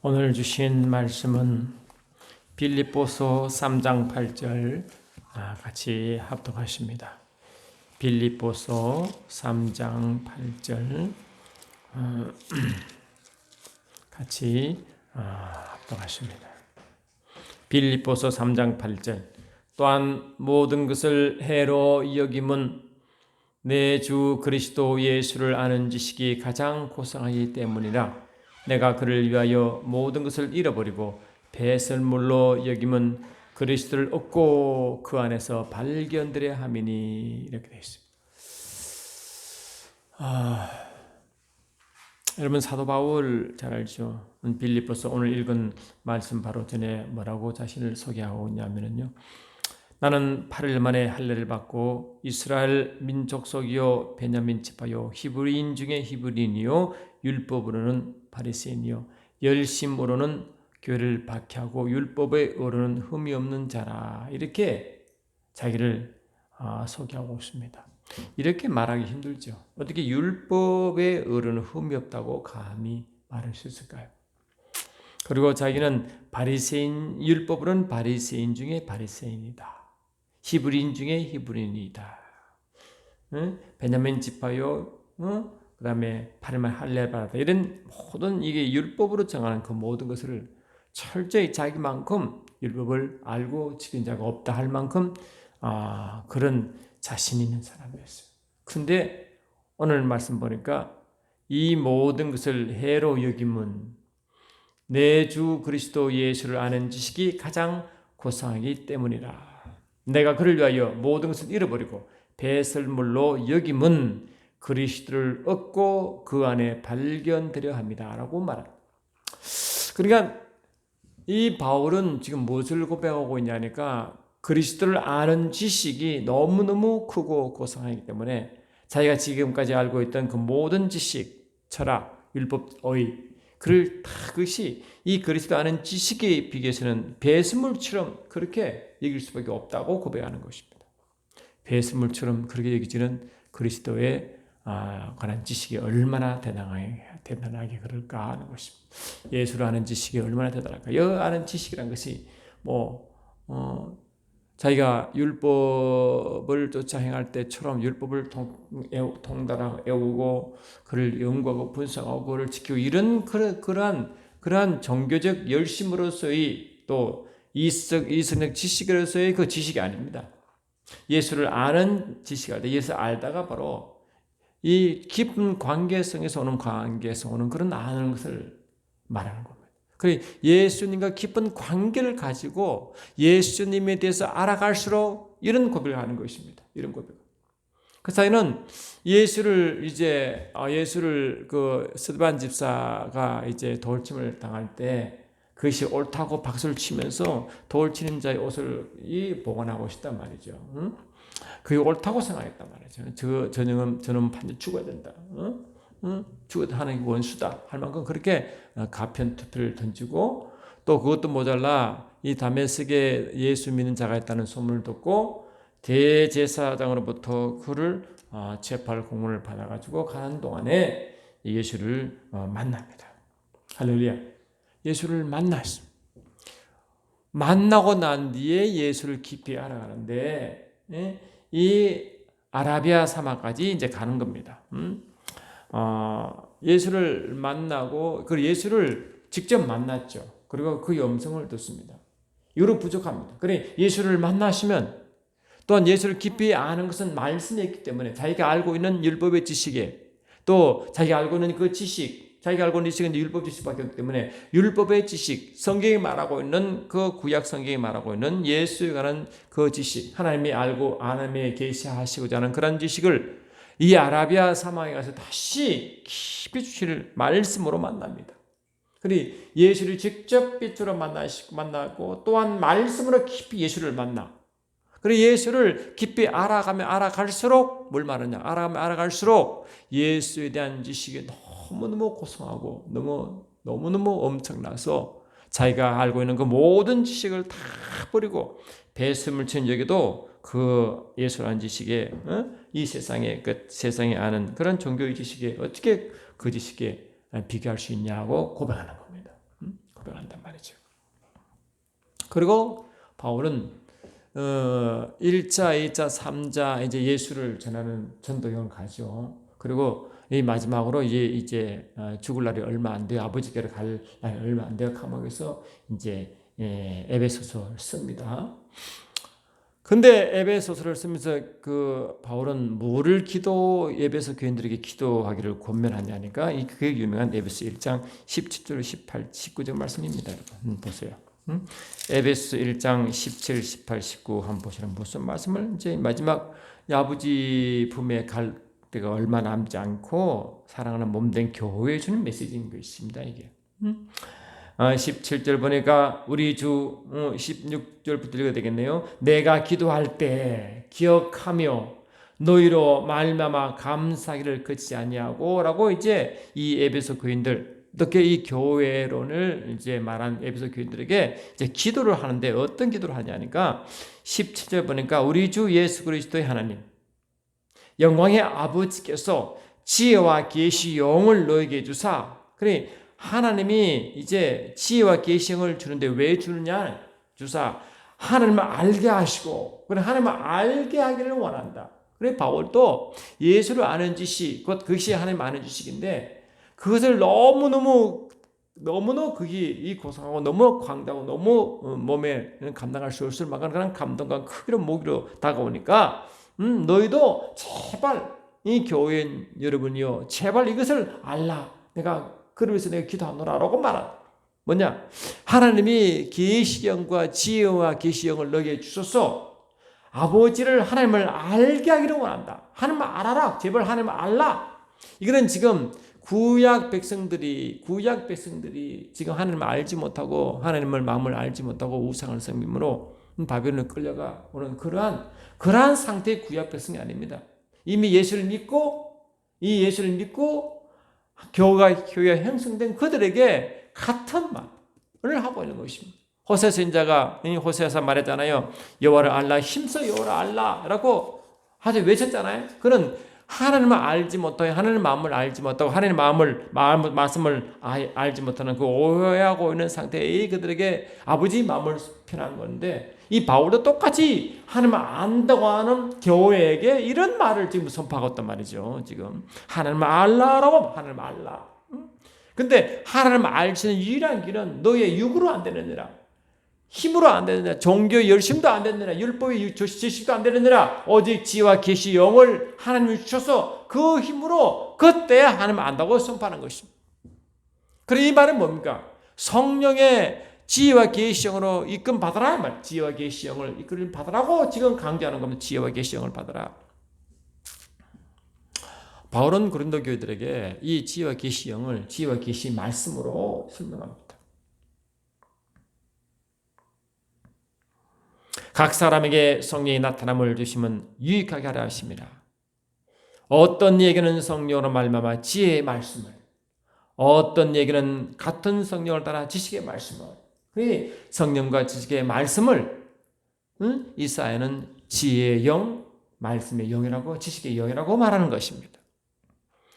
오늘 주신 말씀은 빌립보서 3장 8절 같이 합독하십니다. 빌립보서 3장 8절 같이 합독하십니다. 빌립보서 3장 8절 또한 모든 것을 해로 여김은 내 주 그리스도 예수를 아는 지식이 가장 고상하기 때문이라. 내가 그를 위하여 모든 것을 잃어버리고 배설물로 여김은 그리스도를 얻고 그 안에서 발견되려 함이니. 이렇게 되어 있습니다. 여러분 사도 바울 잘 알죠? 빌립보서 오늘 읽은 말씀 바로 전에 뭐라고 자신을 소개하고 있냐면요. 나는 8일 만에 할례를 받고 이스라엘 민족 속이요 베냐민 지파요 히브리인 중에 히브리인이요 율법으로는 바리새인이요 열심으로는 교회를 박해하고 율법의 의로는 흠이 없는 자라. 이렇게 자기를 소개하고 있습니다. 이렇게 말하기 힘들죠. 어떻게 율법의 의로는 흠이 없다고 감히 말할 수 있을까요? 그리고 자기는 바리새인, 율법으로는 바리새인 중에 바리새인이다. 히브리인 중에 히브리인이다. 베냐민 지파요, 그 다음에 8일만 할례 받았다. 이런 모든 이게 율법으로 정하는 그 모든 것을 철저히 자기만큼 율법을 알고 지킨 자가 없다 할 만큼 그런 자신 있는 사람이었어요. 근데 오늘 말씀 보니까 이 모든 것을 해로 여김은 내 주 그리스도 예수를 아는 지식이 가장 고상하기 때문이라. 내가 그를 위하여 모든 것을 잃어버리고 배설물로 여김은 그리스도를 얻고 그 안에 발견되려 합니다. 라고 말합니다. 그러니까 이 바울은 지금 무엇을 고백하고 있냐니까 그리스도를 아는 지식이 너무너무 크고 고상하기 때문에 자기가 지금까지 알고 있던 그 모든 지식, 철학, 율법의 그것이 이 그리스도 아는 지식에 비교해서는 배설물처럼 그렇게 여길 수밖에 없다고 고백하는 것입니다. 배설물처럼 그렇게 여기지는 그리스도에 관한 지식이 얼마나 대단하게 그럴까 하는 것입니다. 예수를 아는 지식이 얼마나 대단할까. 이 아는 지식이란 것이 자기가 율법을 쫓아 행할 때처럼 율법을 통달하고 애우고 그를 연구하고 분석하고 그를 지키고 이런 그러한 종교적 열심으로서의 또 이성적 지식으로서의 그 지식이 아닙니다. 예수를 아는 지식이 아니다. 예수를 알다가 바로 이 깊은 관계성에서 오는 그런 아는 것을 말하는 겁니다. 그래 예수님과 깊은 관계를 가지고 예수님에 대해서 알아갈수록 이런 고백을 하는 것입니다. 이런 고백. 그 사이는 예수를 그 스데반 집사가 이제 돌침을 당할 때 그것이 옳다고 박수를 치면서 돌치는 자의 옷을 복원하고 싶단 말이죠. 그게 옳다고 생각했단 말이죠. 저놈은 반드시 죽어야 된다. 죽어도 하나님의 원수다 할 만큼 그렇게 가편투표를 던지고 또 그것도 모자라 이 다메섹에 예수 믿는 자가 있다는 소문을 듣고 대제사장으로부터 그를 재팔 공문을 받아가지고 가는 동안에 예수를 만납니다. 할렐루야. 예수를 만났습니다. 만나고 난 뒤에 예수를 깊이 알아가는데 이 아라비아 사막까지 이제 가는 겁니다. 예수를 만나고 그 예수를 직접 만났죠. 그리고 그 음성을 듣습니다. 이로 부족합니다. 그래 예수를 만나시면 또한 예수를 깊이 아는 것은 말씀이 있기 때문에 자기가 알고 있는 율법의 지식에 또 자기가 알고 있는 그 지식, 자기가 알고 있는 지식은 율법 지식밖에 없기 때문에 율법의 지식, 성경이 말하고 있는 그 구약 성경이 말하고 있는 예수에 관한 그 지식, 하나님이 알고 하나님의 계시하시고자 하는 그런 지식을 이 아라비아 사막에 가서 다시 깊이 주시를 말씀으로 만납니다. 그리고 예수를 직접 빛으로 만나고 또한 말씀으로 깊이 예수를 만나. 그리고 예수를 깊이 알아가면 알아갈수록 뭘 말하냐? 알아가면 알아갈수록 예수에 대한 지식이 너무너무 고상하고 너무너무 엄청나서 자기가 알고 있는 그 모든 지식을 다 버리고 배설물 친 여기도 그 예수라는 지식에 이 세상에 아는 그런 종교의 지식에 어떻게 그 지식에 비교할 수 있냐고 고백하는 겁니다. 고백한단 말이죠. 그리고 바울은 1자, 2자, 3자 이제 예수를 전하는 전도여행을 가죠. 그리고 이 마지막으로 이제 죽을 날이 얼마 안 돼요. 아버지께로 갈 날이 얼마 안 돼요. 감옥에서 이제 에베소서를 씁니다. 근데 에베소서를 쓰면서 그 바울은 뭐를 에베소 교인들에게 기도하기를 권면하냐니까 그게 유명한 에베소 1장 17절, 18, 19절 말씀입니다. 여러분 보세요. 에베소 1장 17, 18, 19 한번 보시면 무슨 말씀을 이제 마지막 아버지 품에 갈 때가 얼마 남지 않고 사랑하는 몸된 교회에 주는 메시지인 것입니다. 이게 17절 보니까 우리 주 16절부터 읽어야 되겠네요. 내가 기도할 때 기억하며 너희로 말미암아 감사하기를 그치지 아니하고 라고 이제 이 에베소 교인들 어떻게 이 교회론을 이제 말한 에베소 교인들에게 이제 기도를 하는데 어떤 기도를 하냐니까 17절 보니까 우리 주 예수 그리스도의 하나님 영광의 아버지께서 지혜와 계시 영을 너에게 주사 그래 하나님이 이제 지혜와 계시를 주는데 왜 주느냐? 주사 하나님을 알게 하시고 그래 하나님을 알게 하기를 원한다. 그래 바울도 예수를 아는 지식 곧 그것이 하나님 아는 지식인데 그것을 너무너무 그게 고상하고 너무 광대하고 너무 몸에 감당할 수 없을 만한 그런 감동과 크기로 모기로 다가오니까 너희도 제발 이 교인 여러분이요 제발 이것을 알라. 그러면서 내가 기도하노라라고 말한다. 뭐냐? 하나님이 계시형과 지혜와 계시형을 너에게 주셔서 아버지를 하나님을 알게 하기를 원한다. 하나님을 알아라. 제발 하나님을 알라. 이거는 지금 구약 백성들이 지금 하나님을 알지 못하고 하나님을 마음을 알지 못하고 우상을 섬김으로 바벨론에 끌려가 오는 그러한 상태의 구약 백성이 아닙니다. 이미 예수를 믿고 교회가 형성된 그들에게 같은 말을 하고 있는 것입니다. 호세 선지자가 호세아서 말했잖아요. 여호와를 알라 힘써 여호와를 알라라고 아주 외쳤잖아요. 그는 하나님을 알지 못하고 하나님의 마음을 알지 못하고 하나님의 말씀을 알지 못하는 그 오해하고 있는 상태의 그들에게 아버지 마음을 표현한 건데 이 바울도 똑같이 하나님을 안다고 하는 교회에게 이런 말을 지금 선포하고 있단 말이죠. 지금 하나님을 알라라고 하나님을 알라. 근데 하나님을 알지는 유일한 길은 너의 육으로 안 되느니라. 힘으로 안 되느니라. 종교 열심도 안 되느니라. 율법의 지식도 안 되느니라. 오직 지혜와 계시 영을 하나님이 주셔서 그 힘으로 그때 하나님을 안다고 선포하는 것입니다. 그래 이 말은 뭡니까? 성령의 지혜와 계시 영으로 이끌림 받아라 말. 지혜와 계시 영을 이끌림 받으라고 지금 강조하는 겁니다. 지혜와 계시 영을 받아라. 바울은 고린도 교회들에게 이 지혜와 계시 영을 지혜와 계시 말씀으로 설명합니다. 각 사람에게 성령이 나타남을 주시면 유익하게 하려 하십니다. 어떤 얘기는 성령으로 말미암아 지혜의 말씀을, 어떤 얘기는 같은 성령을 따라 지식의 말씀을, 성령과 지식의 말씀을 이사야는 지혜의 영, 말씀의 영이라고 지식의 영이라고 말하는 것입니다.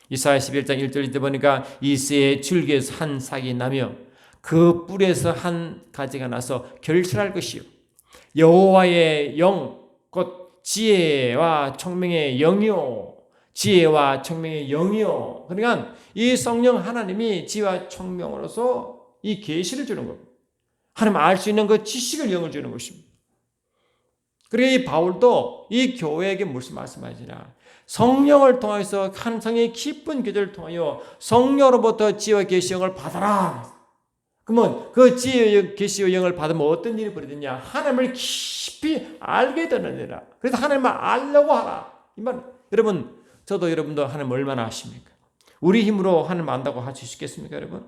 이사야 11장 1절에 보니까 이새의 줄기에서 한 싹이 나며 그 뿔에서 한 가지가 나서 결실할 것이요 여호와의 영, 곧 지혜와 총명의 영이요 지혜와 총명의 영이요. 그러니까 이 성령 하나님이 지혜와 총명으로서 이 계시를 주는 겁니다. 하나님 알 수 있는 그 지식을 영을 주는 것입니다. 그리고 이 바울도 이 교회에게 무슨 말씀하시냐? 성령을 통해서 한성의 깊은 기도를 통하여 성령으로부터 지혜와 계시 영을 받아라. 그러면 그 지혜와 계시와 영을 받으면 어떤 일이 벌어지냐? 하나님을 깊이 알게 되느니라. 그래서 하나님을 알려고 하라. 이 말, 여러분, 저도 여러분도 하나님 얼마나 아십니까? 우리 힘으로 하나님 안다고 할 수 있겠습니까, 여러분?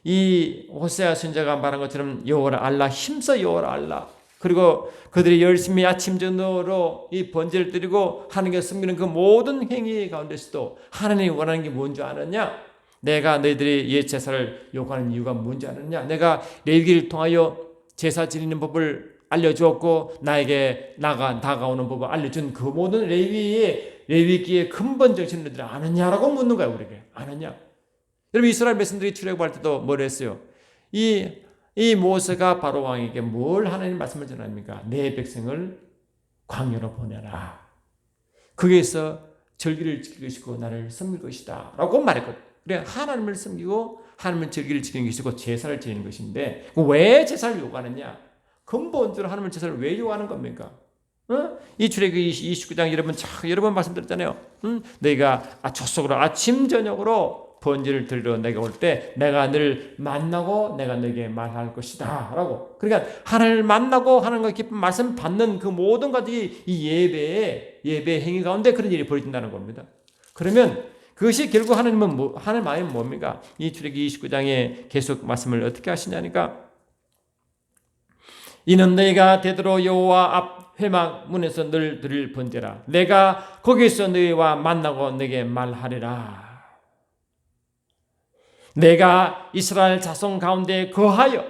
이 호세아 선지자가 말한 것처럼 여호와를 알라, 힘써 여호와를 알라. 그리고 그들이 열심히 아침 저녁으로 이 번제를 드리고 하나님께 섬기는 그 모든 행위 가운데서도 하나님이 원하는 게 뭔지 아느냐? 내가 너희들이 옛 제사를 요구하는 이유가 뭔지 아느냐? 내가 레위기를 통하여 제사 지내는 법을 알려주었고 나에게 다가오는 법을 알려준 그 모든 레위기의 근본 정신을 너희들이 아느냐라고 묻는 거야. 우리에게 아느냐? 여러분 이스라엘 백성들이 출애굽할 때도 뭘 했어요? 이 이 모세가 바로 왕에게 뭘 하나님 말씀을 전합니까? 내 백성을 광야로 보내라. 거기에서 절기를 지킬 것이고 나를 섬길 것이다 라고 말했거든요. 그래 하나님을 섬기고 하나님은 절기를 지키는 것이고 제사를 지내는 것인데 왜 제사를 요구하느냐? 근본적으로 하나님은 제사를 왜 요구하는 겁니까? 이 출애굽기 29장 여러 번 말씀드렸잖아요. 너희가 조속으로 아침 저녁으로 번제를 드리러 내가 올 때 내가 늘 만나고 내가 너에게 말할 것이다 라고. 그러니까 하나님을 만나고 하나님과 기쁜 말씀 받는 그 모든 것들이 이 예배 행위 가운데 그런 일이 벌어진다는 겁니다. 그러면 그것이 결국 하나님 마음이 뭡니까? 이 출애굽기 29장에 계속 말씀을 어떻게 하시냐니까 이는 너희가 되도록 여호와 앞 회막 문에서 늘 드릴 번제라. 내가 거기서 너희와 만나고 너에게 말하리라. 내가 이스라엘 자손 가운데 거하여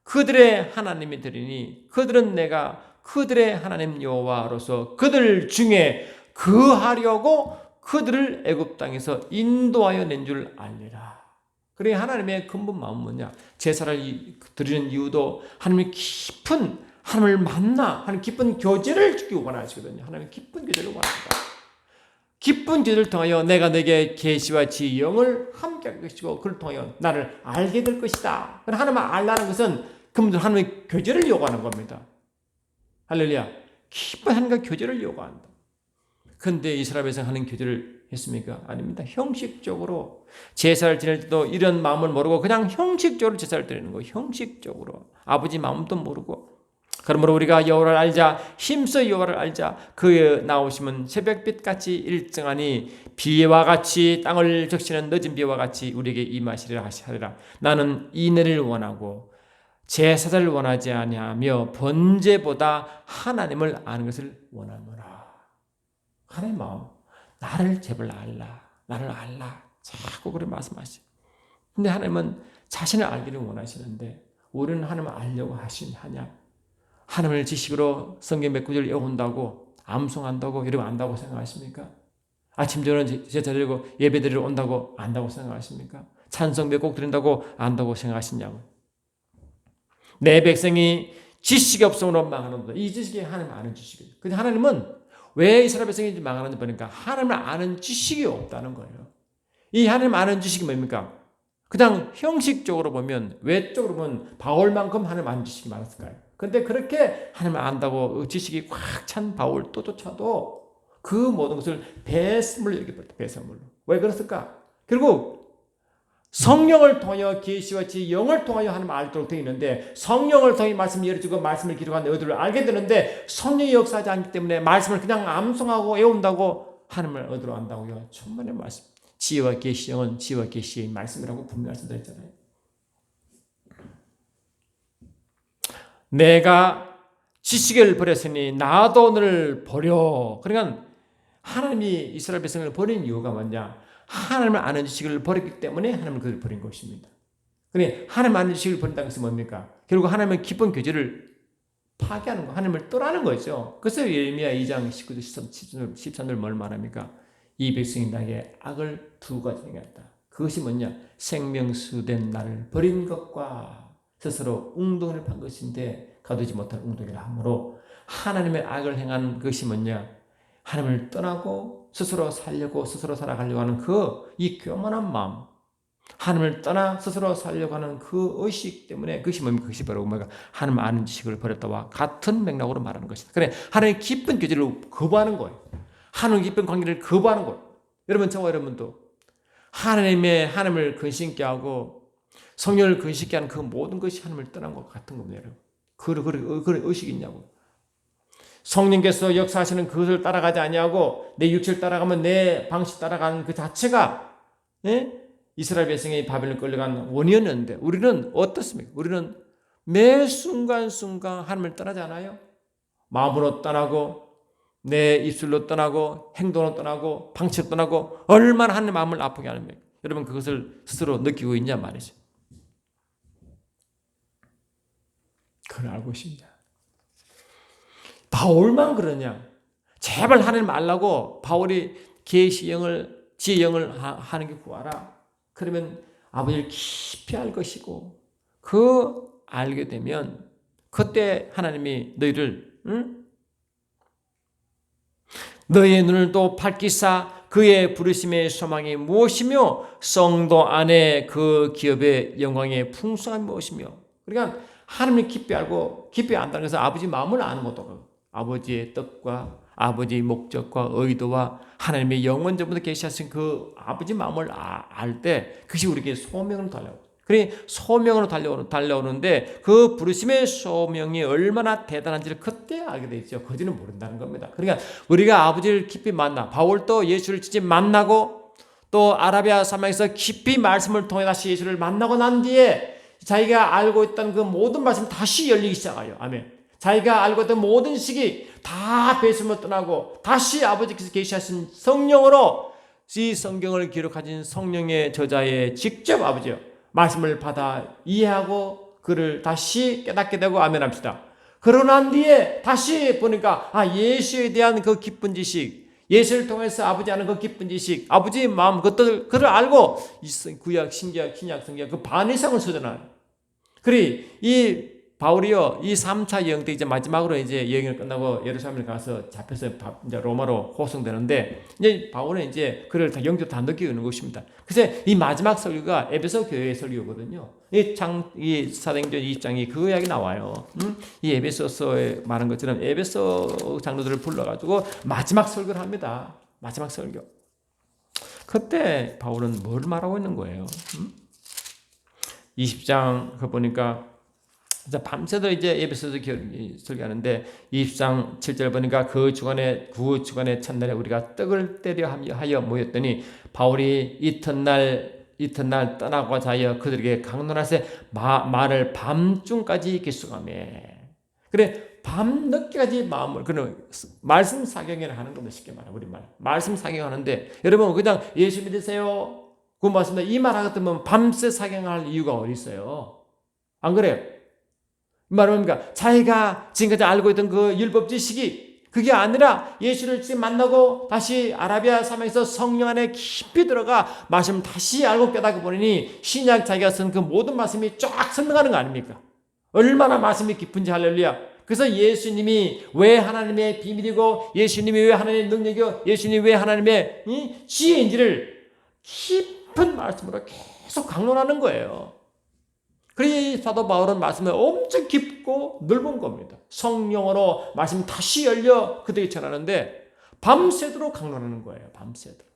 그들의 하나님이 되리니 그들은 내가 그들의 하나님 여호와로서 그들 중에 거하려고 그들을 애굽 땅에서 인도하여 낸 줄 알리라. 그래 하나님의 근본 마음은 뭐냐? 제사를 드리는 이유도 하나님의 깊은 하나님을 만나 하나님 깊은 교제를 주기 원하시거든요. 하나님의 깊은 교제를 원합니다. 기쁜 기도를 통하여 내가 너에게 계시와 지혜의 영을 함께 할 것이고 그를 통하여 나를 알게 될 것이다. 하나님을 알라는 것은 그분들 하나님의 교제를 요구하는 겁니다. 할렐루야. 기쁜 하나님과 교제를 요구한다. 그런데 이스라엘 백성 하는 교제를 했습니까? 아닙니다. 형식적으로 제사를 지낼 때도 이런 마음을 모르고 그냥 형식적으로 제사를 드리는 거예요. 형식적으로. 아버지 마음도 모르고. 그러므로 우리가 여호와를 알자 힘써 여호와를 알자 그의 나오심은 새벽빛같이 일정하니 비와 같이 땅을 적시는 늦은 비와 같이 우리에게 임하시리라 하시리라. 나는 인애를 원하고 제사를 원하지 아니하며 번제보다 하나님을 아는 것을 원하노라. 하나님의 마음 나를 제발 알라 나를 알라 자꾸 그렇게 말씀하시죠. 근데 하나님은 자신을 알기를 원하시는데 우리는 하나님을 알려고 하냐? 하나님을 지식으로 성경 몇 구절 외운다고 암송한다고 이러고 안다고 생각하십니까? 아침 저녁 제사 드리고 예배 드리러 온다고 안다고 생각하십니까? 찬송 몇 곡 드린다고 안다고 생각하시냐고. 내 백성이 지식이 없음으로 망하는다. 이 지식이 하나님 아는 지식이에요. 근데 하나님은 왜 이스라엘 백성이 망하는지 보니까 하나님을 아는 지식이 없다는 거예요. 이 하나님 아는 지식이 뭡니까? 그냥 형식적으로 보면 외적으로 보면 바울만큼 하나님 아는 지식이 많았을까요? 근데 그렇게 하나님을 안다고 지식이 꽉 찬 바울조차도 그 모든 것을 배설물로 여겨버렸다. 배설물로. 왜 그랬을까? 결국 성령을 통하여 계시와 지혜의 영을 통하여 하나님을 알도록 되어 있는데 성령을 통해 말씀을 열어주고 말씀을 기록한 너희들을 알게 되는데 성령이 역사하지 않기 때문에 말씀을 그냥 암송하고 외운다고 하나님을 얻으러 안다고요. 천만의 말씀. 지혜와 계시의 영은 지혜와 계시의 말씀이라고 분명히 말씀드렸잖아요. 내가 지식을 버렸으니 나도 너를 버려. 그러니까 하나님이 이스라엘 백성을 버린 이유가 뭐냐? 하나님을 아는 지식을 버렸기 때문에 하나님은 그를 버린 것입니다. 그러니 하나님 아는 지식을 버린다는 것은 뭡니까? 결국 하나님의 깊은 교제를 파괴하는 거, 하나님을 떠나는 거죠. 그래서 예레미야 2장 19절 13절 뭘 말합니까? 이 백성이 나에게 악을 두 가지 행했다. 그것이 뭐냐? 생명수된 나를 버린 것과 스스로 웅덩이를 판 것인데 가두지 못한 웅덩이라 하므로 하나님의 악을 행한 것이 뭐냐? 하나님을 떠나고 스스로 살려고 스스로 살아가려고 하는 이 교만한 마음, 하나님을 떠나 스스로 살려고 하는 그 의식 때문에 그것이 뭡니까? 그것이 바로 하나님 아는 지식을 버렸다와 같은 맥락으로 말하는 것이다. 그래 하나님의 깊은 교제를 거부하는 거예요. 하나님 깊은 관계를 거부하는 거예요. 여러분 저와 여러분도 하나님을 근심케 하고 성령을 근심케 하는 그 모든 것이 하나님을 떠난 것 같은 겁니다. 여러분. 그런 의식이 있냐고. 성령께서 역사하시는 그것을 따라가지 아니하고 내 육체를 따라가면 내 방식 따라가는 그 자체가 이스라엘 백성이 바벨론 끌려간 원인이었는데 우리는 어떻습니까? 우리는 매 순간순간 하나님을 떠나지 않아요? 마음으로 떠나고 내 입술로 떠나고 행동으로 떠나고 방식으로 떠나고 얼마나 하나님의 마음을 아프게 하는지 여러분 그것을 스스로 느끼고 있냐 말이죠. 그걸 알고 싶냐? 바울만 그러냐? 제발 하나님 알라고 바울이 계시의 영을 지혜의 영을 하는 게 구하라. 그러면 아버지를 깊이 알 것이고 그 알게 되면 그때 하나님이 너희를 너희의 눈을 또 밝히사 그의 부르심의 소망이 무엇이며 성도 안에 그 기업의 영광의 풍성함이 무엇이며, 그러니까 하나님을 깊이 알고 깊이 안다는 것은 아버지 마음을 아는 것도, 아버지의 뜻과 아버지의 목적과 의도와 하나님의 영원전부터 계시하신 그 아버지 마음을 알 때 그것이 우리에게 소명으로 달려오고, 그래 소명으로 달려오는데 그 부르심의 소명이 얼마나 대단한지를 그때 알게 되죠. 거지는 모른다는 겁니다. 그러니까 우리가 아버지를 깊이 만나, 바울도 예수를 직접 만나고 또 아라비아 사막에서 깊이 말씀을 통해 다시 예수를 만나고 난 뒤에 자기가 알고 있던 그 모든 말씀이 다시 열리기 시작해요. 아멘. 자기가 알고 있던 모든 식이 다 배수를 떠나고 다시 아버지께서 계시하신 성령으로 이 성경을 기록하신 성령의 저자의 직접 아버지요 말씀을 받아 이해하고 그를 다시 깨닫게 되고 아멘합시다. 그러고 난 뒤에 다시 보니까 예수에 대한 그 기쁜 지식, 예수를 통해서 아버지 아는 그 기쁜 지식, 아버지의 마음 그것을 알고 구약, 신약, 신약, 성경 그 반 이상을 소전하는. 그래 이 바울이요, 이 3차 여행 때 이제 마지막으로 이제 여행을 끝나고 예루살렘을 가서 잡혀서 이제 로마로 호송되는데, 이제 바울은 이제 그를 다 영적 다 느끼는 것입니다. 그래서 이 마지막 설교가 에베소 교회의 설교거든요. 이 사도행전 2장이 그 이야기 나와요. 이 에베소서에 말한 것처럼 에베소 장로들을 불러가지고 마지막 설교를 합니다. 마지막 설교. 그때 바울은 뭘 말하고 있는 거예요? 20장 그 보니까 밤새도 이제 에베소서 설교하는데 20장 7절 보니까 그 주간의 첫날에 우리가 떡을 떼려 하여 모였더니 바울이 이튿날 떠나고자 하여 그들에게 강론하세 말을 밤중까지 계속하며, 그래 밤 늦게까지 마음을 그는 말씀 사경을 하는 겁니다. 쉽게 말하면 우리말 말씀 사경하는데, 여러분 그냥 예수 믿으세요 그 말씀입니다. 이 말 같으면 밤새 사경할 이유가 어디 있어요? 안 그래요? 말합니까? 자기가 지금까지 알고 있던 그 율법 지식이 그게 아니라 예수를 지금 만나고 다시 아라비아 사막에서 성령 안에 깊이 들어가 말씀을 다시 알고 깨닫고 보니 신약 자기가 쓴 그 모든 말씀이 쫙 설명하는 거 아닙니까? 얼마나 말씀이 깊은지. 할렐루야. 그래서 예수님이 왜 하나님의 비밀이고 예수님이 왜 하나님의 능력이고 예수님이 왜 하나님의 지혜인지를 깊은 말씀으로 계속 강론하는 거예요. 그래서 사도 바울은 말씀을 엄청 깊고 넓은 겁니다. 성령으로 말씀 다시 열려 그들이 전하는데 밤새도록 강론하는 거예요. 밤새도록.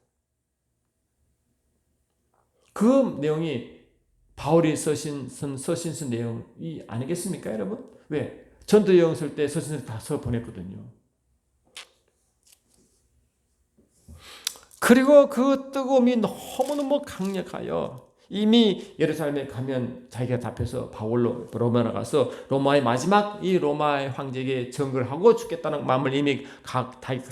그 내용이 바울이 서신 내용이 아니겠습니까, 여러분? 왜? 전도 여행 쓸 때 서신을 다 써 보냈거든요. 그리고 그 뜨거움이 너무너무 강력하여 이미 예루살렘에 가면 자기가 잡혀서 바울로 로마로 가서 로마의 마지막 이 로마의 황제에게 증거를 하고 죽겠다는 마음을 이미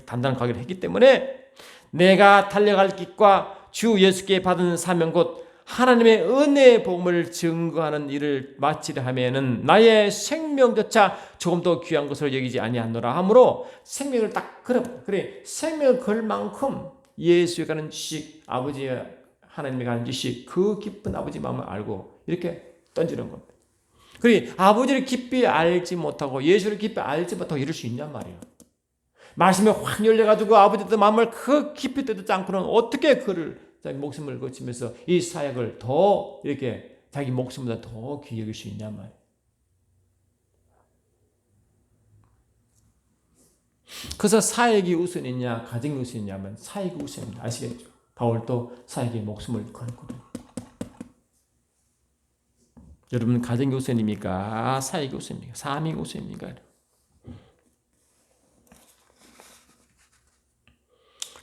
단단하게 했기 때문에 내가 달려갈 길과 주 예수께 받은 사명 곧 하나님의 은혜의 복음을 증거하는 일을 마치려 하면은 나의 생명조차 조금 더 귀한 것을 여기지 아니하노라 하므로 생명을 딱 그래 생명을 걸 만큼 예수에 가는 지식, 아버지의 하나님에 가는 지식, 그 깊은 아버지 마음을 알고 이렇게 던지는 겁니다. 그래 아버지를 깊이 알지 못하고 예수를 깊이 알지 못하고 이럴 수 있냔 말이에요. 말씀이 확 열려가지고 아버지의 마음을 그 깊이 뜯지 않고는 어떻게 그를 자기 목숨을 거치면서 이 사역을 더 이렇게 자기 목숨보다 더 귀히 여길 수 있냔 말이에요. 그래서 사역이 우선이냐 가정이 우선이냐면 사역이 우선입니다. 아시겠죠? 바울도 사역의 목숨을 걸었거든요. 여러분 가정이 우선입니까? 사역이 우선입니까? 삶이 우선입니까?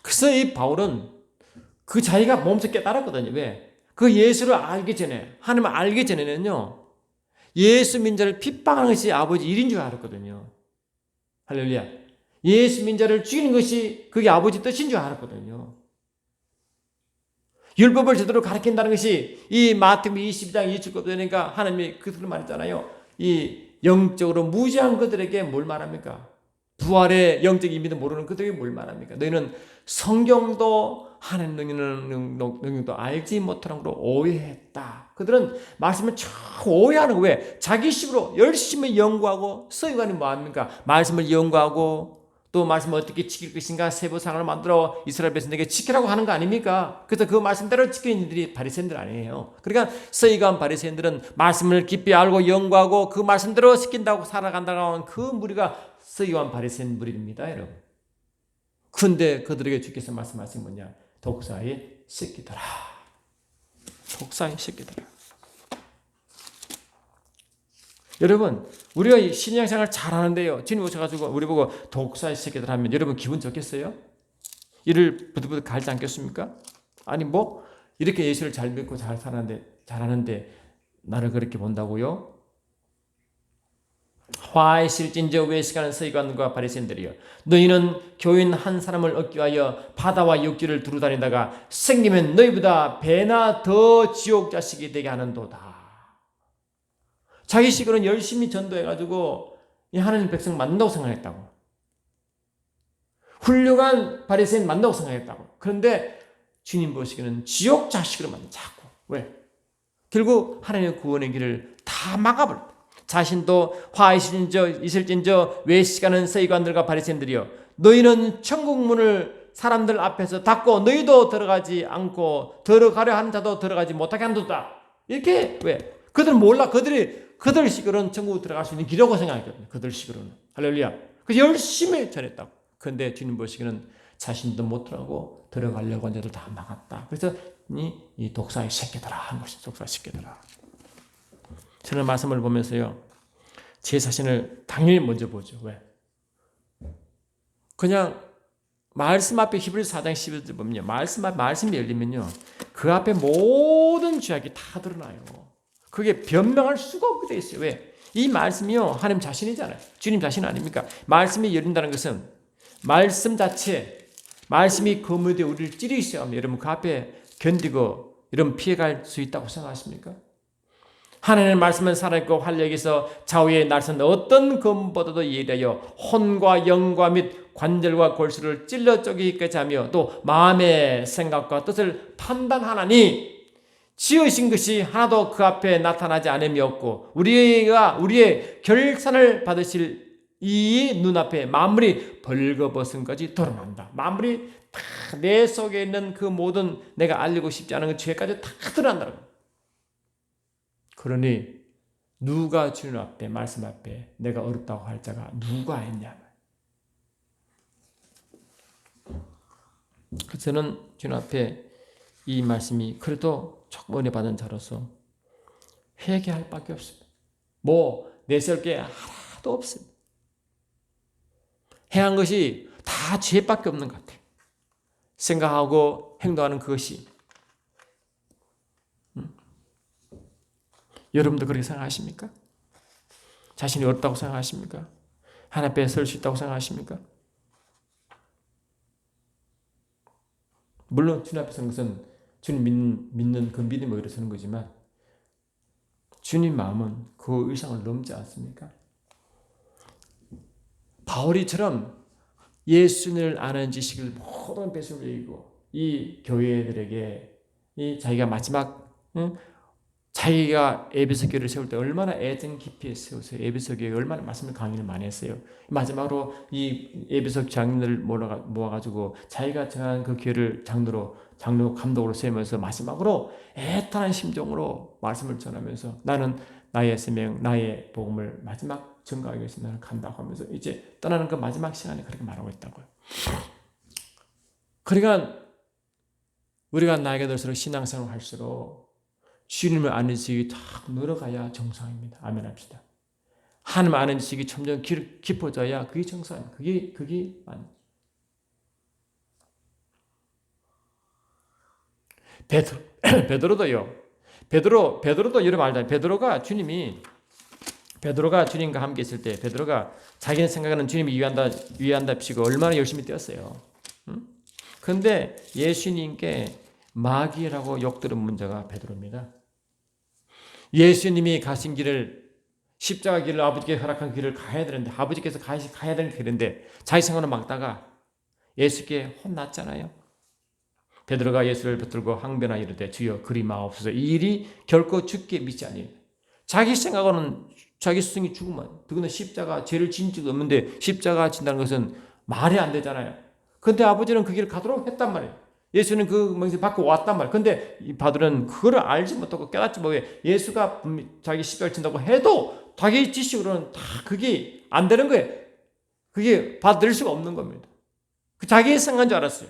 그래서 이 바울은 그 자기가 몸소 깨달았거든요. 왜? 그 예수를 알기 전에, 하나님을 알기 전에는요, 예수 민자를 핍박하는 것이 아버지 일인 줄 알았거든요. 할렐루야. 예수 민자를 죽이는 것이 그게 아버지 뜻인 줄 알았거든요. 율법을 제대로 가르친다는 것이 이 마태복음 22장 27절 되니까 하나님이 그들을 말했잖아요. 이 영적으로 무지한 그들에게 뭘 말합니까? 부활의 영적 의미도 모르는 그들에게 뭘 말합니까? 너희는 성경도 하나님 능력도 알지 못하는 걸로 오해했다. 그들은 말씀을 참 오해하는 거예요. 왜? 자기식으로 열심히 연구하고 서기관이 뭐합니까? 말씀을 연구하고 또 말씀을 어떻게 지킬 것인가 세부상을 만들어 이스라엘 백성에게 지키라고 하는 거 아닙니까? 그래서 그 말씀대로 지키는 이들이 바리새인들 아니에요. 그러니까 서기관 바리새인들은 말씀을 깊이 알고 연구하고 그 말씀대로 지킨다고 살아간다고 하는 그 무리가 서기관 바리새인 무리입니다, 여러분. 근데 그들에게 주께서 말씀하신 뭐냐? 독사의 새끼들아. 독사의 새끼들아. 여러분, 우리가 신앙생활 잘하는데요. 주님 오셔가지고 우리 보고 독사의 새끼들 하면 여러분 기분 좋겠어요? 이를 부들부들 갈지 않겠습니까? 아니 뭐 이렇게 예수를 잘 믿고 잘하는데 나를 그렇게 본다고요? 화에 실진저 외식하는 서기관과 바리새인들이여, 너희는 교인 한 사람을 얻기 위하여 바다와 육지를 두루다니다가 생기면 너희보다 배나 더 지옥 자식이 되게 하는도다. 자기 식으로는 열심히 전도해가지고 이 하나님 백성 만든다고 생각했다고. 훌륭한 바리새인 만든다고 생각했다고. 그런데 주님 보시기에는 지옥 자식으로 만든다고. 왜? 결국 하나님의 구원의 길을 다 막아버렸다. 자신도 화에 있을진저 외식하는 서기관들과 바리새인들이여, 너희는 천국 문을 사람들 앞에서 닫고 너희도 들어가지 않고 들어가려 하는 자도 들어가지 못하게 한도다. 이렇게 왜? 그들은 몰라. 그들 식으로는 천국 들어갈 수 있는 길이라고 생각했거든요. 그들 식으로는. 할렐루야. 그래서 열심히 전했다고. 그런데 주님 보시기에는 자신도 못 들어가고 들어가려고 한 자들 다 막았다. 그래서 이 독사의 새끼들아 한 것이 독사의 새끼들아. 저는 말씀을 보면서요, 제 자신을 당연히 먼저 보죠. 왜? 그냥 말씀 앞에 히브리서 4장 11절 보면요, 말씀이 열리면요, 그 앞에 모든 죄악이 다 드러나요. 그게 변명할 수가 없게 돼 있어요. 왜? 이 말씀이요, 하나님 자신이잖아요. 주님 자신 아닙니까? 말씀이 열린다는 것은 말씀 자체, 말씀이 거물되 우리를 찌르시어 하면 여러분 그 앞에 견디고 여러분 피해갈 수 있다고 생각하십니까? 하나님의 말씀은 살아있고 활력에서 좌우에 날선 어떤 검보다도 예리하여 혼과 영과 및 관절과 골수를 찔러 쪼개기까지 하며 또 마음의 생각과 뜻을 판단하나니 지으신 것이 하나도 그 앞에 나타나지 않음이 없고 우리의 결산을 받으실 이 눈앞에 만물이 벌거벗음까지 드러난다. 만물이 다 내 속에 있는 그 모든 내가 알리고 싶지 않은 그 죄까지 다 드러난다는 거예요. 그러니 누가 주님 앞에 말씀 앞에 내가 어렵다고 할 자가 누가 있냐. 그래서 저는 주님 앞에 이 말씀이 그래도 조금 은혜 받은 자로서 회개할 밖에 없습니다. 뭐 내세울 게 하나도 없습니다. 행한 것이 다 죄밖에 없는 것 같아요. 생각하고 행동하는 그것이. 여러분도 그렇게 생각하십니까? 자신이 어렵다고 생각하십니까? 하나님 앞에 설 수 있다고 생각하십니까? 물론 주님 앞에 서는 것은 주님 믿는 그 믿음에 의해 서는 거지만 주님 마음은 그 이상을 넘지 않습니까? 바울이처럼 예수님을 아는 지식을 모든 배수를 이기고 이 교회들에게 이 자기가 마지막 자기가 에베소 교회를 세울 때 얼마나 애정 깊이 세우세요. 에베소 교회에 얼마나 말씀을 강의를 많이 했어요. 마지막으로 이 에베소 장인들을 모아가지고 자기가 정한 그 교회를 장로 감독으로 세우면서 마지막으로 애타는 심정으로 말씀을 전하면서 나는 나의 생명, 나의 복음을 마지막 전가하기 위해서 나는 간다고 하면서 이제 떠나는 그 마지막 시간에 그렇게 말하고 있다고요. 그러니까 우리가 나이가 들수록 신앙생활을 할수록 주님을 아는 지식이 탁 늘어가야 정상입니다. 아멘 합시다. 하나님 아는 지식이 점점 깊어져야 그게 정상입니다. 그게 맞는. 베드로도 여러분 알잖아요. 베드로가 주님과 함께 있을 때 베드로가 자기는 생각하는 주님이 위한답시고 얼마나 열심히 뛰었어요. 그런데 예수님께 마귀라고 욕들은 문제가 베드로입니다. 예수님이 가신 길을 십자가 길을 아버지께 허락한 길을 가야 되는데 아버지께서 가야 되는 길인데 자기 생각으로 막다가 예수께 혼났잖아요. 베드로가 예수를 붙들고 항변하여 이르되 주여 그리 마옵소서. 이 일이 결코 죽게 믿지 아니하니. 자기 생각으로는 자기 스승이 죽으면 그거는 십자가 죄를 지은 적도 없는데 십자가 진다는 것은 말이 안 되잖아요. 근데 아버지는 그 길을 가도록 했단 말이에요. 예수는 그 맹세 받고 왔단 말이에요. 근데 이 바들은 그거를 알지 못하고 깨닫지 못해 예수가 자기 십자가를 진다고 해도 자기 지식으로는 다 그게 안 되는 거예요. 그게 받을 수가 없는 겁니다. 그 자기의 생각인 줄 알았어요.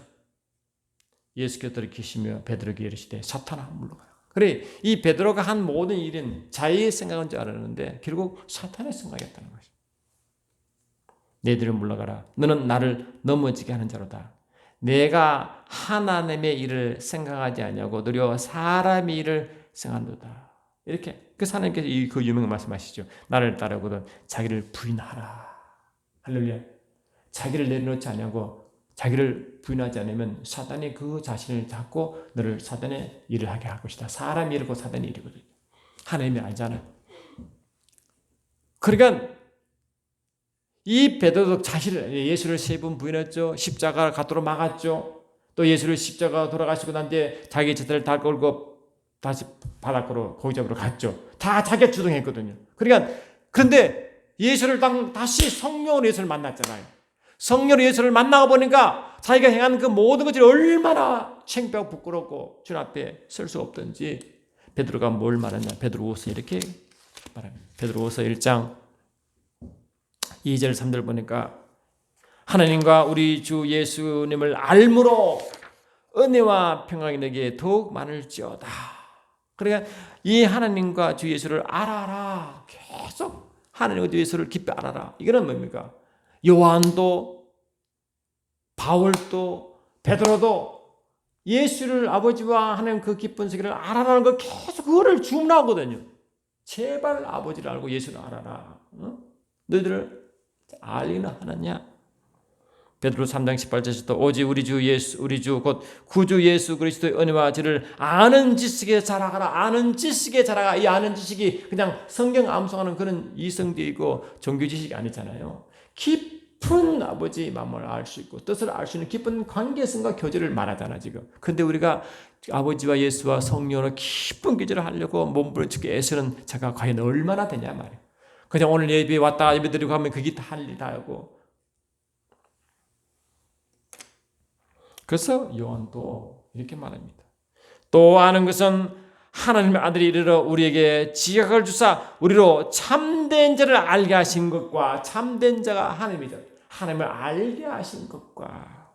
예수께서 들이키시며 베드로에게 이르시되 사탄아 물러가라. 그래 이 베드로가 한 모든 일은 자기의 생각인 줄 알았는데 결국 사탄의 생각이었다는 것이죠. 너희들은 물러가라. 너는 나를 넘어지게 하는 자로다. 내가 하나님의 일을 생각하지 아니하고 도리어 사람의 일을 생각한도다. 이렇게 그 하나님께서 그 유명한 말씀하시죠. 나를 따르거든 자기를 부인하라. 할렐루야. 자기를 내려놓지 아니하고 자기를 부인하지 않으면 사단이 그 자신을 잡고 너를 사단의 일을 하게 할 것이다. 사람이 일이고 사단의 일이거든요. 하나님이 알잖아요. 그러니까 이 베드로도 자신을 예수를 3번 부인했죠. 십자가를 갖도록 막았죠. 또 예수를 십자가 돌아가시고 난 뒤에 자기 제자를 다 끌고 다시 바닷가로 고기잡으러 갔죠. 다 자기가 주동했거든요. 그러니까 그런데 예수를 다시 성령으로 예수를 만났잖아요. 성령으로 예수를 만나고 보니까 자기가 행한 그 모든 것들이 얼마나 창피하고 부끄럽고 주님 앞에 설 수 없던지 베드로가 뭘 말하냐. 베드로후서 이렇게 말합니다. 베드로후서 1장 2절 3절 보니까 하나님과 우리 주 예수님을 알므로 은혜와 평강이 너에게 더욱 많을지어다. 그러니까 이 하나님과 주 예수를 알아라. 계속 하나님과 주 예수를 깊이 알아라. 이거는 뭡니까? 요한도 바울도 베드로도 예수를 아버지와 하나님 그 깊은 세계를 알아라는 걸 계속 그거를 주문하거든요. 제발 아버지를 알고 예수를 알아라. 너희들을 알리는 하느냐? 베드로 3장 18절에서도 오직 우리 주 예수 우리 주 곧 구주 예수 그리스도의 은혜와 죄를 아는 지식에 자라가라. 아는 지식에 자라가. 이 아는 지식이 그냥 성경 암송하는 그런 이성되고 종교 지식이 아니잖아요. 깊은 아버지 마음을 알 수 있고 뜻을 알 수 있는 깊은 관계성과 교제를 말하잖아 지금. 근데 우리가 아버지와 예수와 성령으로 깊은 교제를 하려고 몸부림치고 애쓰는 자가 과연 얼마나 되냐 말이에요. 그냥 오늘 예배 왔다 예배 드리고 하면 그게 다 할 일 다 하고. 그래서 요한도 이렇게 말합니다. 또 아는 것은 하나님의 아들이 이르러 우리에게 지각을 주사 우리로 참된 자를 알게 하신 것과 참된 자가 하나님이죠. 하나님을 알게 하신 것과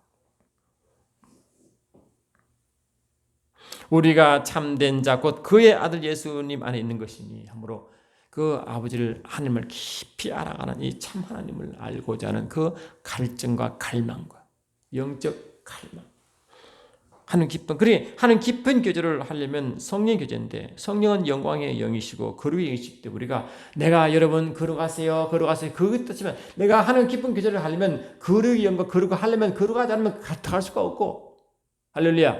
우리가 참된 자 곧 그의 아들 예수님 안에 있는 것이니 하므로 그 아버지를 하나님을 깊이 알아가는 이 참 하나님을 알고자 하는 그 갈증과 갈망과 영적 갈망 하는 깊은 교제를 하려면 성령 교제인데 성령은 영광의 영이시고 거룩의 영이시기 때문에 우리가 내가 여러분 거룩하세요 그것 뜻이면 내가 하는 깊은 교제를 하려면 거룩의 영과 거룩을 하려면 거룩하지 않으면 갈 수가 없고 할렐루야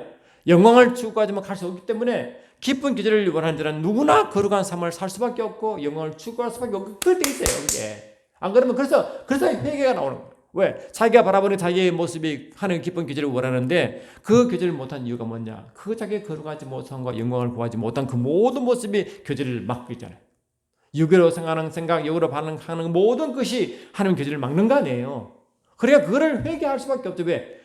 영광을 추구하지만 갈 수 없기 때문에 깊은 교제를 원하는 자는 누구나 거룩한 삶을 살 수밖에 없고 영광을 추구할 수밖에 없고 그럴 때 있어요. 그게 안 그러면 그래서 회개가 나오는 거예요. 왜? 자기가 바라보는 자기의 모습이 하는 깊은 교제를 원하는데 그 교제를 못한 이유가 뭐냐? 그 자기가 거룩하지 못한 것과 영광을 구하지 못한 그 모든 모습이 교제를 막고 있잖아요. 육으로 생각하는 생각, 육으로 반응하는 모든 것이 하나님 교제를 막는 거 아니에요. 그러니까 그거를 회개할 수밖에 없죠. 왜?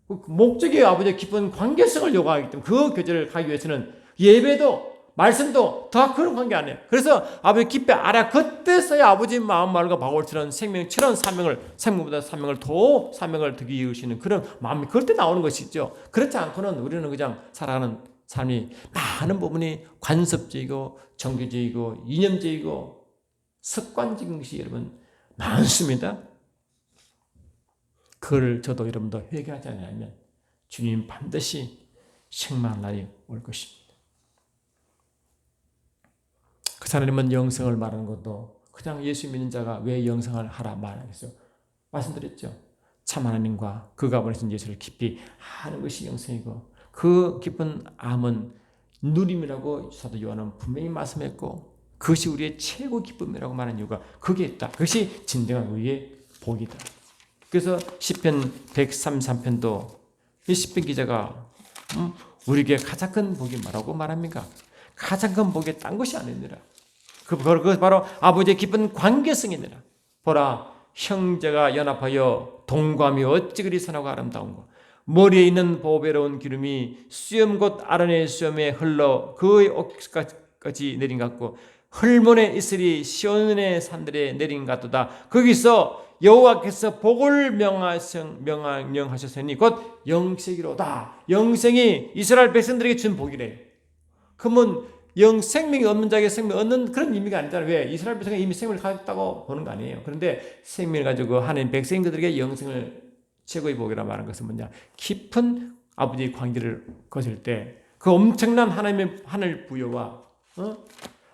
목적이 아버지의 깊은 관계성을 요구하기 때문에 그 교제를 가기 위해서는 예배도 말씀도 다 그런 관계 아니에요. 그래서 아버지 깊이 알아. 그때서야 아버지 마음 말과 바울처럼 생명처럼 생명보다 사명을 더 이으시는 그런 마음이 그럴 때 나오는 것이죠. 그렇지 않고는 우리는 그냥 살아가는 삶이 많은 부분이 관습적이고 정규적이고 이념적이고 습관적인 것이 여러분 많습니다. 그걸 저도 여러분도 회개하지 않으면 주님 반드시 책망할 날이 올 것입니다. 그 하나님은 영생을 말하는 것도 그냥 예수 믿는 자가 왜 영생을 하라 말하겠어요? 말씀드렸죠. 참 하나님과 그가 보내신 예수를 깊이 아는 것이 영생이고 그 깊은 암은 누림이라고 사도 요한은 분명히 말씀했고 그것이 우리의 최고 기쁨이라고 말하는 이유가 그게 있다. 그것이 진정한 우리의 복이다. 그래서 시편 133편도 이 시편 기자가 우리에게 가장 큰 복이 뭐라고 말합니까? 가장 큰 복이 딴 것이 아니니라. 그 바로 아버지의 깊은 관계성이니라. 보라, 형제가 연합하여 동감이 어찌 그리 선하고 아름다운고. 머리에 있는 보배로운 기름이 수염 곧 아론의 수염에 흘러 그의 옷까지 내린 것 같고, 헐몬의 이슬이 시온의 산들에 내린 것 같도다. 거기서 여호와께서 복을 명하셨으니 곧 영생이로다. 영생이 이스라엘 백성들에게 준 복이래요. 그러면 생명이 없는 자에게 생명 얻는 그런 의미가 아니잖아요. 왜? 이스라엘 백성이 이미 생명을 가졌다고 보는 거 아니에요. 그런데 생명을 가지고 하나님 백성들에게 영생을 최고의 복이라 말하는 것은 뭐냐? 깊은 아버지의 관계를 거칠 때 그 엄청난 하나님의 하늘 부여와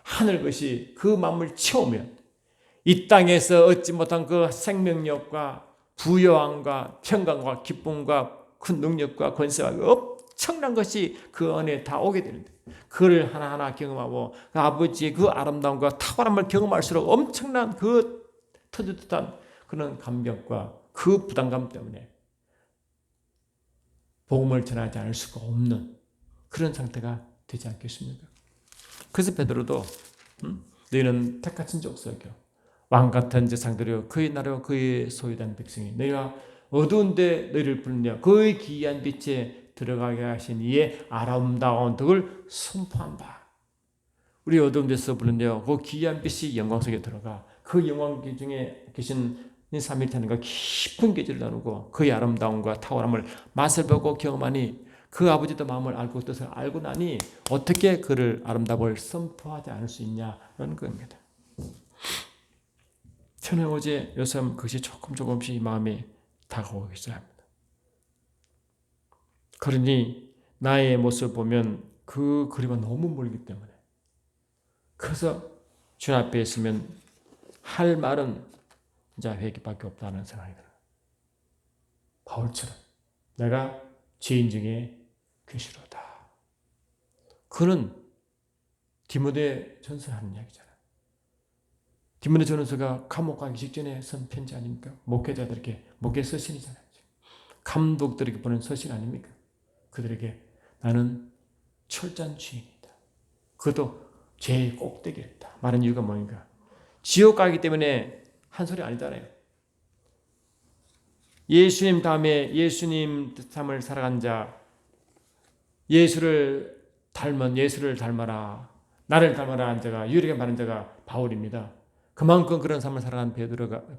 하늘 것이 그 마음을 채우면 이 땅에서 얻지 못한 그 생명력과 부여함과 평강과 기쁨과 큰 능력과 권세와 엄청난 것이 그 안에 다 오게 되는데, 그를 하나하나 경험하고 그 아버지의 그 아름다움과 탁월함을 경험할수록 엄청난 그 터득한 그런 감격과 그 부담감 때문에 복음을 전하지 않을 수가 없는 그런 상태가 되지 않겠습니까? 그래서 베드로도 너희는 택하신 족속이요 왕같은 제상들이요 그의 나라와 그의 소유된 백성이 너희가 어두운데 너희를 부르며 그의 기이한 빛에 들어가게 하신 이의 아름다운 덕을 선포한다. 우리 어두운 데서 부르는데요, 그 기이한 빛이 영광 속에 들어가 그 영광 중에 계신 삼위일체님과 깊은 계절을 나누고 그의 아름다움과 탁월함을 맛을 보고 경험하니 그 아버지도 마음을 알고 뜻을 알고 나니 어떻게 그를 아름다움을 선포하지 않을 수 있냐는 겁니다. 저는 어제 요즘 그것이 조금씩 마음이 다가오기 시작합니다. 그러니 나의 모습을 보면 그 그림은 너무 멀기 때문에, 그래서 주님 앞에 있으면 할 말은 이제 회개밖에 없다는 생각이 들어요. 바울처럼 내가 죄인 중에 괴시로다. 그는 디모데 전서를 하는 이야기잖아요. 디모데 전서가 감옥 가기 직전에 쓴 편지 아닙니까? 목회자들에게 목회 서신이잖아요. 감독들에게 보낸 서신 아닙니까? 그들에게 나는 철저한 죄인이다. 그것도 죄의 꼭대기에 있다. 말하는 이유가 뭐인가? 지옥 가기 때문에 한 소리 아니잖아요. 예수님 다음에 예수님 삶을 살아간 자, 예수를 닮아라, 나를 닮아라 한 자가, 유일하게 말한 자가 바울입니다. 그만큼 그런 삶을 살아간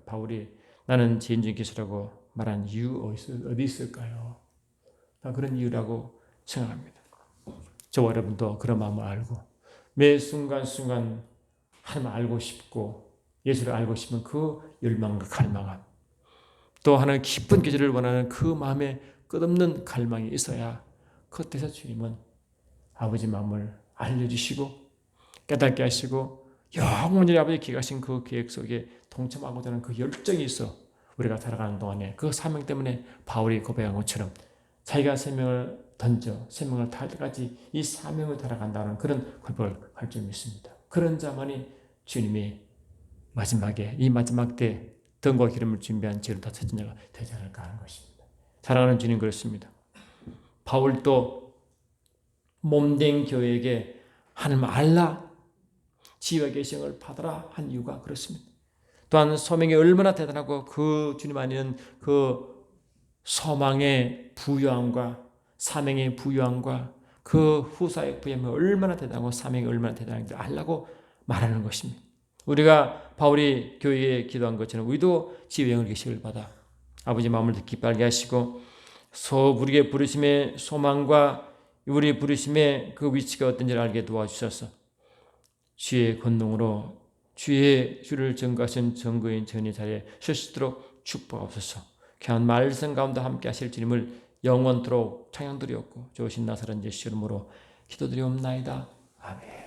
바울이 나는 죄인 중에 계시라고 말한 이유 어디 있을까요? 그런 이유라고 생각합니다. 저와 여러분도 그런 마음을 알고 매 순간순간 하나님을 알고 싶고 예수를 알고 싶은 그 열망과 갈망함, 또 하나의 깊은 계절을 원하는 그 마음에 끝없는 갈망이 있어야 그때서 주님은 아버지 마음을 알려주시고 깨닫게 하시고 영원히 아버지 기가신 그 계획 속에 동참하고자 하는 그 열정이 있어 우리가 살아가는 동안에 그 사명 때문에 바울이 고백한 것처럼 자기가 생명을 던져 생명을 다할 때까지 이 사명을 따라간다는 그런 고백을 할 줄 믿습니다. 그런 자만이 주님이 마지막에 이 마지막 때 등과 기름을 준비한 죄로 다쳐진 자가 되지 않을까 하는 것입니다. 사랑하는 주님, 그렇습니다. 바울도 몸된 교회에게 하나님 알라, 지혜와 계시를 받아라 한 이유가 그렇습니다. 또한 소명이 얼마나 대단하고 그 주님 아니는 그 소망의 부유함과 사명의 부유함과 그 후사의 부유함이 얼마나 대단하고 사명이 얼마나 대단한지 알라고 말하는 것입니다. 우리가 바울이 교회에 기도한 것처럼 우리도 지혜와 계시를 받아 아버지 마음을 기뻐하게 하시고 우리의 부르심의 소망과 우리 부르심의 그 위치가 어떤지를 알게 도와주셔서 주의 권능으로 주를 증거하신 증거인 전의 자리에 설 수 있도록 축복하옵소서. 귀한 말씀 가운데 함께 하실 주님을 영원토록 찬양드리옵고 좋으신 나사렛 예수 이름으로 기도드리옵나이다. 아멘.